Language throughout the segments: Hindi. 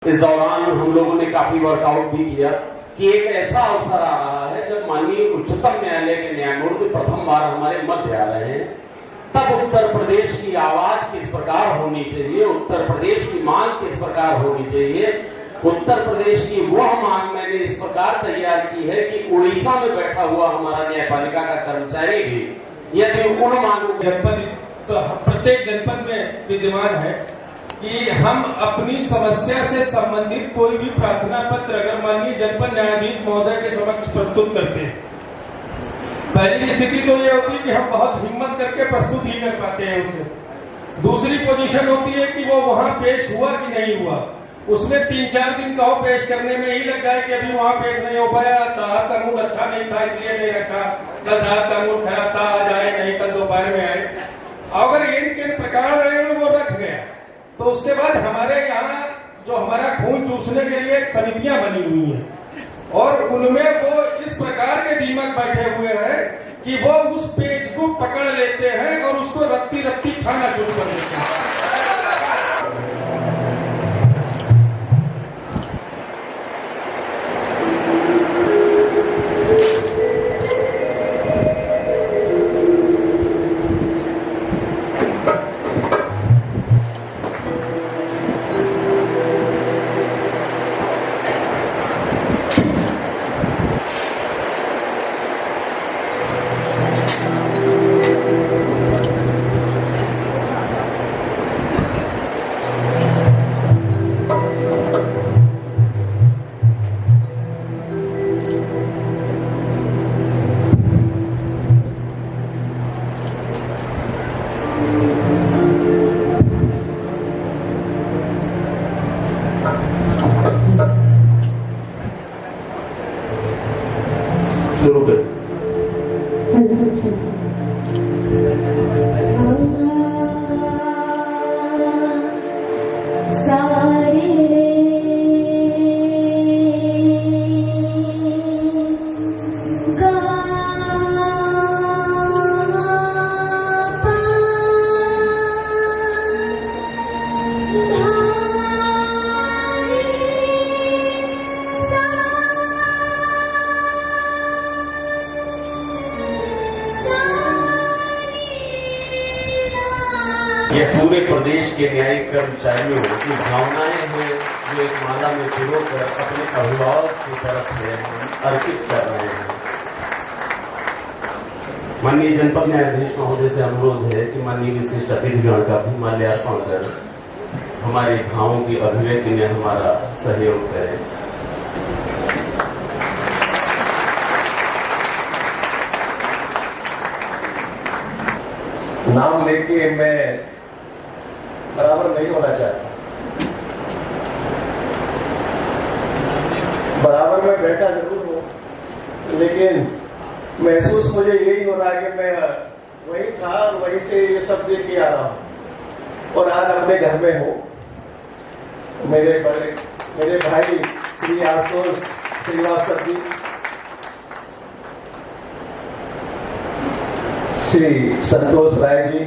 इस दौरान हम लोगों ने काफी वर्कआउट भी किया कि एक ऐसा अवसर आ रहा है जब माननीय उच्चतम न्यायालय के न्यायमूर्ति प्रथम बार हमारे मध्य आ रहे हैं, तब उत्तर प्रदेश की आवाज किस प्रकार होनी चाहिए, उत्तर प्रदेश की मांग किस प्रकार होनी चाहिए। उत्तर प्रदेश की वह मांग मैंने इस प्रकार तैयार की है कि उड़ीसा में बैठा हुआ हमारा न्यायपालिका का कर्मचारी भी यदि उन मांगों प्रत्येक जनपद में विद्यमान है कि हम अपनी समस्या से संबंधित कोई भी प्रार्थना पत्र अगर माननीय जनपद न्यायाधीश महोदय के समक्ष प्रस्तुत करते हैं, पहली स्थिति तो ये होती है कि हम बहुत हिम्मत करके प्रस्तुत ही कर पाते हैं उसे। दूसरी पोजीशन होती है कि वो वहां पेश हुआ कि नहीं हुआ, उसमें 3-4 दिन कहो पेश करने में ही लग जाए कि अभी वहां पेश नहीं हो पाया, साहब का मूड अच्छा नहीं था इसलिए नहीं रखा, कल साहब का मूड खराब था आज आए नहीं, कल दोपहर में आए। अगर इनके प्रकार रहे हैं वो रख गया तो उसके बाद हमारे यहाँ जो हमारा खून चूसने के लिए समितियां बनी हुई हैं और उनमें वो इस प्रकार के दीमक बैठे हुए हैं कि वो उस पेज को पकड़ लेते हैं और उसको रत्ती रत्ती खाना शुरू कर देते हैं। शुरू कर यह पूरे प्रदेश के न्यायिक कर्मचारियों की भावनाएं हैं जो एक माला में पिरोकर अपने अभिभावक की तरफ से अर्पित कर रहे हैं। माननीय जनपद न्यायाधीश महोदय से अनुरोध है कि माननीय विशिष्ट अतिथिगण का भी माल्यार्पण कर हमारी भावों की अभिव्यक्ति में हमारा सहयोग करें। नाम लेके मैं बराबर नहीं होना चाहता, बराबर में बैठा जरूर हूं, लेकिन महसूस मुझे यही हो रहा है कि मैं वही था और वहीं से ये सब देख के आ रहा हूं और आज अपने घर में हूं। मेरे भाई श्री आशुतोष श्रीवास्तव जी, श्री संतोष राय जी,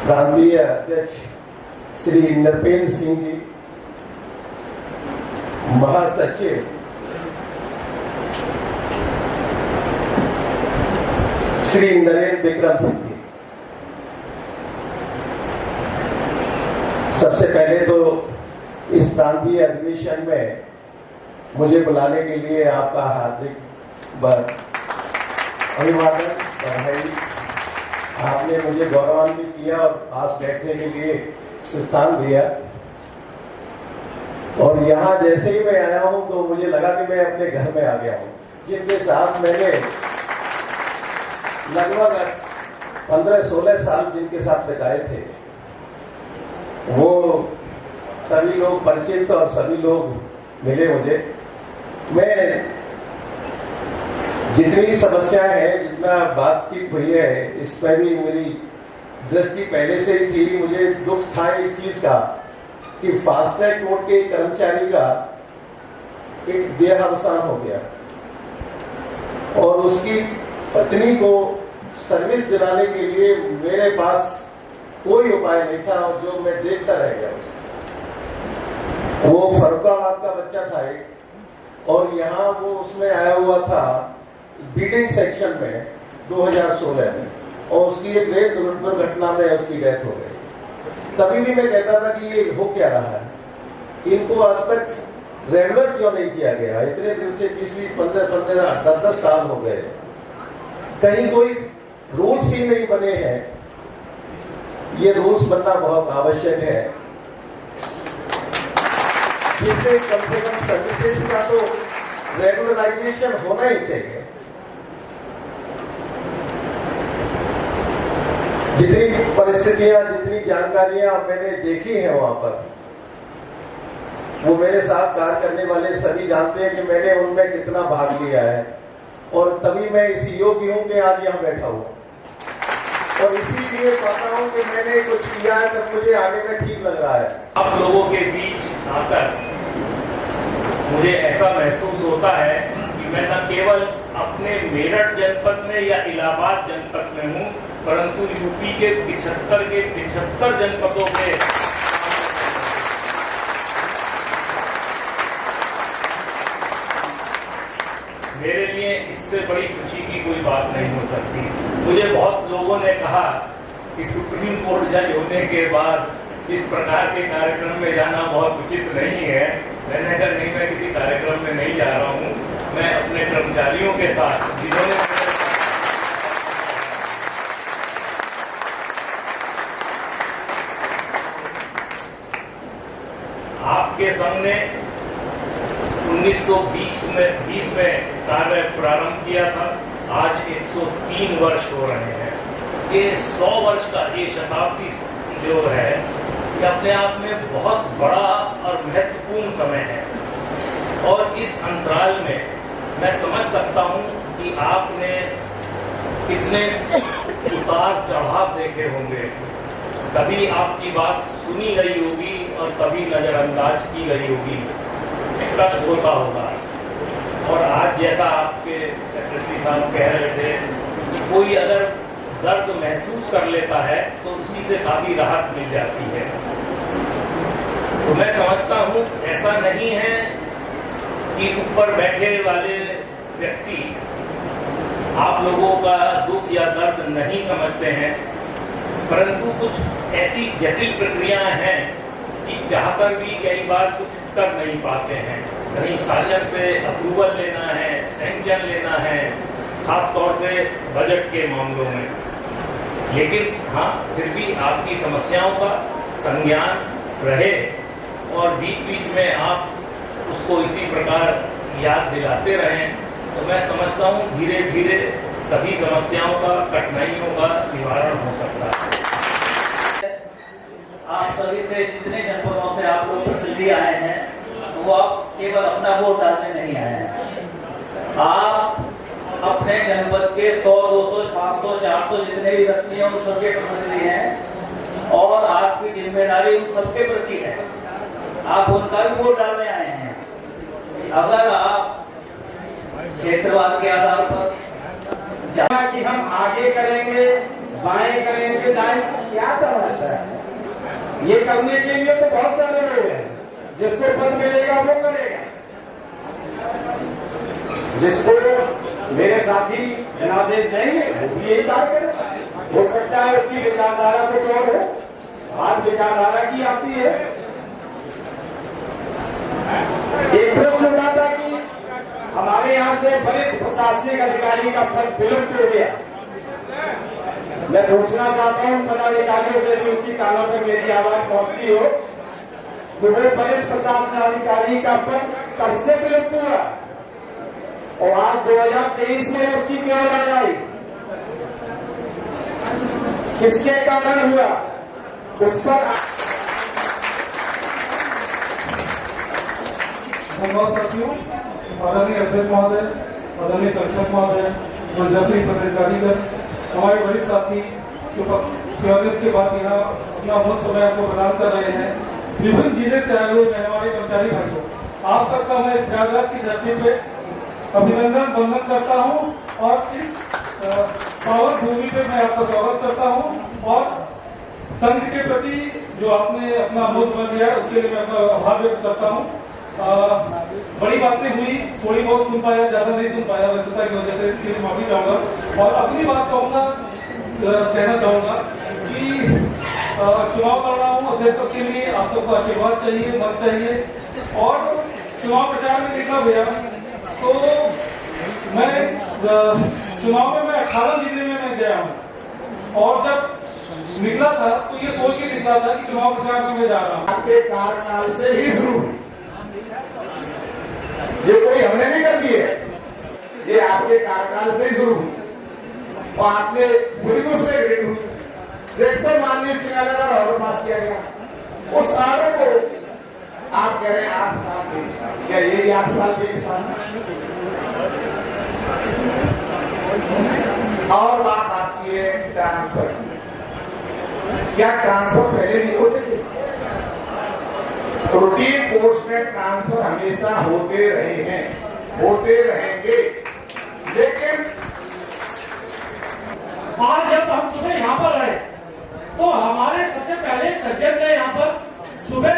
प्रांतीय अध्यक्ष श्री नृपेंद्र सिंह जी, महासचिव श्री नरेंद्र विक्रम सिंह जी। सबसे पहले तो इस प्रांतीय अधिवेशन में मुझे बुलाने के लिए आपका हार्दिक अभिवादन, बधाई। आपने मुझे गौरवान्वित किया और पास बैठने के लिए स्थान दिया और यहाँ जैसे ही मैं आया हूं तो मुझे लगा कि मैं अपने घर में आ गया हूं, जिनके साथ मैंने लगभग 15-16 साल जिनके साथ बिताए थे, वो सभी लोग परिचित और सभी लोग मिले मुझे। मैं जितनी समस्याएं हैं, जितना बातचीत हुई है, इस पर भी मेरी दृष्टि पहले से ही थी। मुझे दुख था इस चीज का कि फास्टैग कोर्ट के कर्मचारी का एक देहावसान हो गया और उसकी पत्नी को सर्विस दिलाने के लिए मेरे पास कोई उपाय नहीं था और जो मैं देखता रह गया उसको। वो फरुखाबाद का बच्चा था एक, और यहाँ वो उसमें आया हुआ था बीडिंग सेक्शन में 2016 में, और उसकी एक रेल दुर्घटना में उसकी डेथ हो गई। तभी भी मैं कहता था कि ये हो क्या रहा है, इनको आज तक रेगुलर क्यों नहीं किया गया? इतने दिन से 20-20, 15-15, 10-10 साल हो गए, कहीं कोई रूल्स ही नहीं बने हैं। ये रूल्स बनना बहुत आवश्यक है, जिससे कम से कम सर्विसेज का तो रेगुलराइजेशन होना ही चाहिए। जितनी परिस्थितियां, जितनी जानकारियां मैंने देखी हैं वहां पर, वो मेरे साथ कार्य करने वाले सभी जानते हैं कि मैंने उनमें कितना भाग लिया है, और तभी मैं इस योग्य हूं कि आज यहां बैठा हूं, और इसीलिए कहता हूं कि मैंने कुछ किया है तब मुझे आगे में ठीक लग रहा है। आप लोगों के बीच आकर मुझे ऐसा महसूस होता है कि मैं न केवल अपने मेरठ जनपद में या इलाहाबाद जनपद में हूं, परंतु यूपी के 75 जनपदों के मेरे लिए इससे बड़ी खुशी की कोई बात नहीं हो सकती। मुझे बहुत लोगों ने कहा कि सुप्रीम कोर्ट जज होने के बाद इस प्रकार के कार्यक्रम में जाना बहुत उचित नहीं है। मैंने कहा नहीं, मैं किसी कार्यक्रम में नहीं जा रहा हूं, मैं अपने कर्मचारियों के साथ, जिन्होंने आपके सामने 1920 में कार्य प्रारंभ किया था, आज 103 वर्ष हो रहे हैं। ये 100 वर्ष का ये शताब्दी जो है, ये अपने आप में बहुत बड़ा और महत्वपूर्ण समय है, और इस अंतराल में मैं समझ सकता हूं कि आपने कितने उतार चढ़ाव देखे होंगे। कभी आपकी बात सुनी गई होगी और कभी नजरअंदाज की गई होगी, कष्ट होता होगा। और आज जैसा आपके सेक्रेटरी साहब कह रहे थे कि कोई अगर दर्द महसूस कर लेता है तो उसी से काफी राहत मिल जाती है। तो मैं समझता हूं ऐसा नहीं है कि ऊपर बैठे वाले व्यक्ति आप लोगों का दुख या दर्द नहीं समझते हैं, परंतु कुछ ऐसी जटिल प्रक्रियाएं हैं कि चाहकर भी कई बार कुछ कर नहीं पाते हैं। कहीं शासन से अप्रूवल लेना है, सैंक्शन लेना है, खासतौर से बजट के मामलों में। लेकिन हाँ, फिर भी आपकी समस्याओं का संज्ञान रहे और बीच बीच में आप उसको इसी प्रकार याद दिलाते रहें, तो मैं समझता हूँ धीरे धीरे सभी समस्याओं का, कठिनाइयों का निवारण हो सकता है। आप सभी से जितने जनपदों से आप लोग प्रतिनिधि आए हैं, वो आप केवल अपना वोट डालने नहीं आए हैं। आप अपने जनपद के 100, 200, 500, 400 जितने भी व्यक्ति हैं उन सबके प्रतिनिधि हैं, और आपकी जिम्मेदारी उन सबके प्रति है। आप उनका भी वोट डालने आए हैं। अगर आप क्षेत्रवाद के आधार पर कि हम आगे करेंगे, बाएं करेंगे, दाएं, क्या तमाशा है? ये करने के लिए तो बहुत सारे लोग हैं। जिसको पद मिलेगा वो करेगा। जिसको मेरे साथी जनादेश देंगे वो भी यही कार्य करेगा। हो सकता है उसकी विचारधारा कुछ और हो, आज विचारधारा की आती है। एक प्रश्न उठा था कि हमारे यहाँ से वरिष्ठ प्रशासनिक अधिकारी का पद विलुप्त हो गया। मैं पूछना चाहता हूं पदाधिकारियों से भी उनकी कानों तक मेरी आवाज पहुंचती हो कि वो वरिष्ठ प्रशासन अधिकारी का पद कब से विलुप्त हुआ, और आज 2023 में उसकी क्यों लगाई, किसके कारण हुआ, उस पर सचिव, आदरणीय अध्यक्ष महोदय, आदरणीय संक्षक महोदय, जैसे पदाधिकारी, हमारे वरिष्ठ साथी जो सेवानिवृत्त के बाद यहाँ अपना बहुत समय आपको प्रदान कर रहे हैं, विभिन्न जिले से आए हुए हमारे कर्मचारी भाइयों, आप सबका मैं इस प्रयागराज की धरती पे अभिनंदन वंदन करता हूँ, और इस पावन भूमि पे मैं आपका स्वागत करता हूँ, और संघ के प्रति जो आपने अपना अमूल्य समय दिया उसके लिए मैं अपना आभार व्यक्त करता हूँ। बड़ी बातें हुई, थोड़ी बहुत सुन पाया, ज्यादा नहीं सुन पाया व्यस्तता की वजह से, इसके लिए माफी चाहूंगा। और अपनी बात कहना चाहूंगा कि चुनाव लड़ रहा हूँ अध्यक्ष पद के लिए, आप सबको आशीर्वाद चाहिए, मत चाहिए। और चुनाव प्रचार में निकला भैया तो मैं इस चुनाव में मैं 18 जिले में मैं गया हूँ और जब निकला था तो ये सोच के निकला था कि चुनाव प्रचार में मैं जा रहा हूँ। आपके कार्यकाल से ही शुरू हुई, ये कोई हमने नहीं कर दी है, ये आपके कार्यकाल से ही शुरू हुई। और आपने पूरी उसमें ग्रेड पर माननीय न्यायालय द्वारा ऑर्डर पास किया गया। उस ऑर्डर को आप कह रहे हैं 8 साल के हिसाब, क्या ये 8 साल के हिसाब? और बात आती है ट्रांसफर की। क्या ट्रांसफर पहले नहीं होते थे? रूटीन कोर्स में ट्रांसफर हमेशा होते रहे हैं, होते रहेंगे। लेकिन आज जब हम सुबह यहाँ पर आए तो हमारे सबसे पहले सज्जन ने यहाँ पर सुबह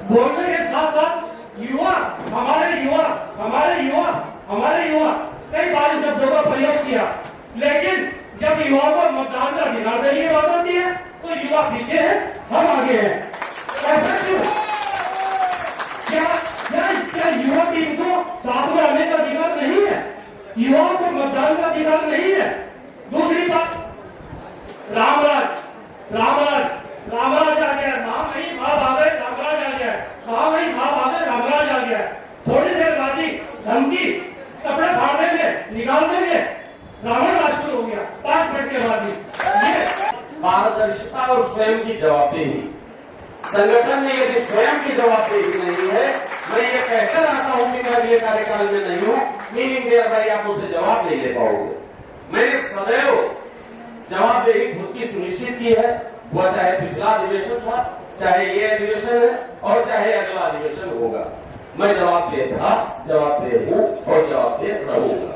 बोलने के साथ साथ युवा कई बार इन शब्दों का प्रयोग किया, लेकिन जब युवाओं को मतदान का अधिकार देने की बात आती है तो युवा पीछे है, हम आगे हैं। ऐसा क्यों? क्या युवा टीम को साथ में आने का अधिकार नहीं है? युवाओं को मतदान का अधिकार नहीं है? दूसरी बात, रामराज आ गया, नाम नहीं माँ भागे रामराज आ गया, नाम नहीं माँ भागे रामराज आ गया। थोड़ी देर बाद ही धमकी, कपड़े फाड़ देंगे, निकाल देंगे, रावण राज शुरू हो गया 5 मिनट के बाद ही। पारदर्शिता और स्वयं की जवाबदेही, संगठन में यदि स्वयं की जवाबदेही नहीं है, मैं ये कहकर आता हूं कि मैं अगले कार्यकाल में नहीं हूं, मीनिंग दिया भाई आप मुझसे जवाब नहीं ले पाओगे। मैंने सदैव जवाबदेही खुद की सुनिश्चित की है, वह चाहे पिछला अधिवेशन था, चाहे ये अधिवेशन है और चाहे अगला अधिवेशन होगा। मैं जवाबदेह था, जवाबदेह हूं और जवाबदेह रहूंगा।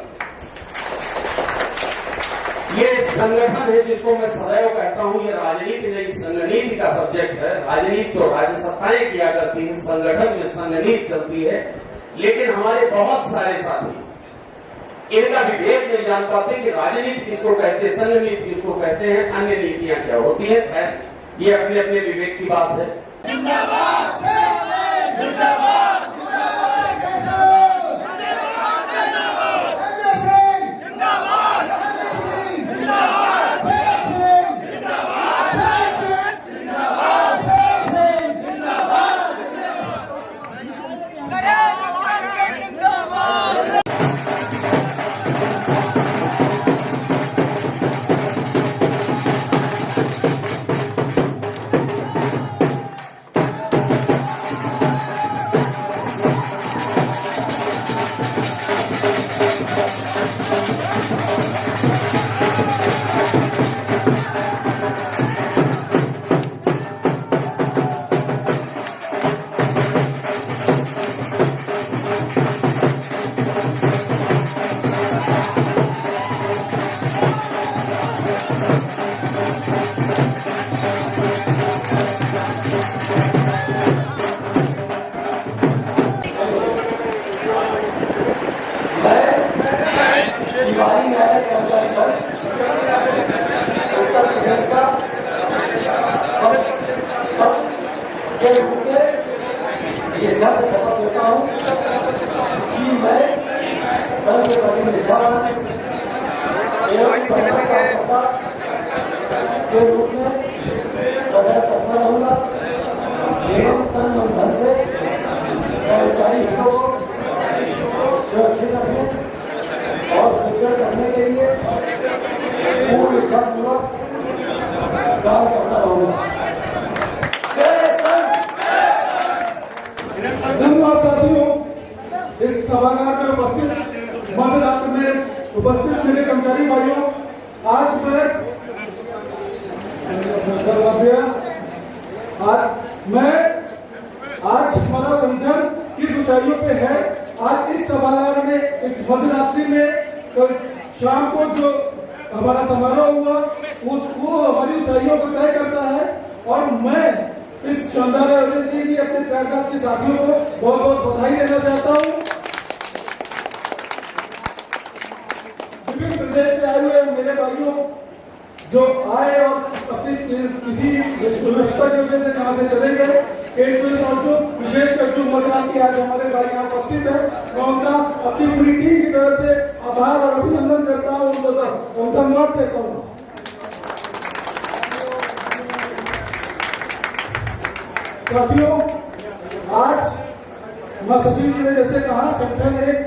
ये संगठन है जिसको मैं सदैव कहता हूं, ये राजनीति नहीं संगनीति का सब्जेक्ट है। राजनीति तो राज्य सत्ताएं किया करती है, संगठन में संगनीति चलती है। लेकिन हमारे बहुत सारे साथी इनका विभेद नहीं जान पाते कि राजनीति किसको कहते हैं, संगनीति किसको कहते हैं, अन्य नीतियां क्या होती है। ये अपने अपने विवेक की बात है। जिंदाबाद तिवारी न्यायालय कर्मचारी संघ उत्तर प्रदेश का के रूप में ये शब्द शपथ लेता हूँ कि मैं संघ के प्रति निष्ठावान एवं कार्यकर्ता के रूप में सदैव तत्पर रहूंगा एवं तन मन धन से कर्मचारी हितों को सुरक्षित रखने और सुदृढ़ करने के लिए पूर्ण निष्ठापूर्वक कार्य करता रहूंगा। धन्यवाद साथियों। इस सभागार में उपस्थित मतदाता में उपस्थित मेरे कर्मचारी भाइयों, आज हमारा संगठन किस ऊंचाइयों पे है। आज इस सभागार में इस मध्यरात्रि में तो शाम को जो हमारा समारोह हुआ उसको हमारी ऊंचाइयों को तय करता है। और मैं इस शानदार आयोजन के लिए अपने प्यारदार के साथियों को बहुत बहुत बधाई देना चाहता हूँ। विभिन्न प्रदेश से आए हुए मेरे भाइयों जो आए और अपनी किसी व्यवस्था की वजह से यहाँ से चले गए, विशेषकर जो मतदान की आज हमारे भाई यहाँ उपस्थित है, मैं उनका अपनी पूरी टीम की तरफ से आभार और अभिनंदन करता हूँ, उनका धन्यवाद देता हूँ। साथियों, आज मां सचिव जी ने जैसे कहा, संगठन एक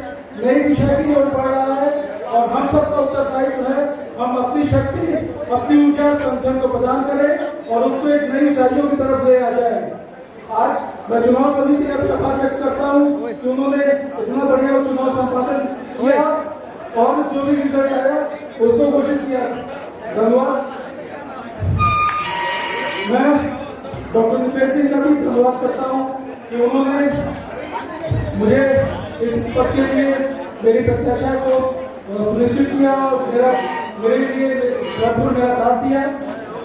नई दिशा की ओर बढ़ रहा है और हम सबका उत्तरदायित्व है हम अपनी शक्ति, अपनी ऊर्जा संगठन को प्रदान करें और उसको एक नई ऊंचाइयों की तरफ ले आ जाए। आज मैं चुनाव समिति का भी आभार व्यक्त करता हूँ कि उन्होंने इतना बढ़िया चुनाव संपादन किया और जो भी रिजल्ट आया उसको घोषित किया। धन्यवाद। मैं डॉक्टर दीपेश सिंह का भी धन्यवाद करता हूँ कि उन्होंने मुझे इस पद के लिए मेरी प्रत्याशा को सुनिश्चित किया और मेरे लिए भरपूर मेरा साथ दिया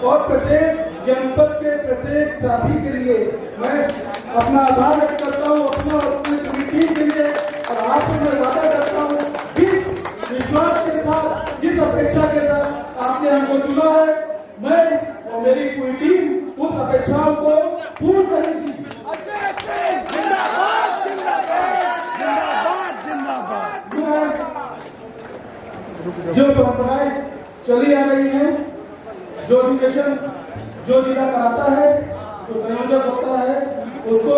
और प्रत्येक जनपद के प्रत्येक साथी के लिए मैं अपना आभार व्यक्त करता हूँ, अपना अपनी पूरी टीम के लिए। और आपसे मैं वादा करता हूँ, जिस विश्वास के साथ, जिस अपेक्षा के साथ आपने हमको चुना है, मैं और मेरी पूरी टीम उस अपेक्षाओं को पूर्ण करेगी। जो परंपराएं चली आ रही हैं, जो अधिवेशन जो जिला कराता है, जो संयोजक होता है, उसको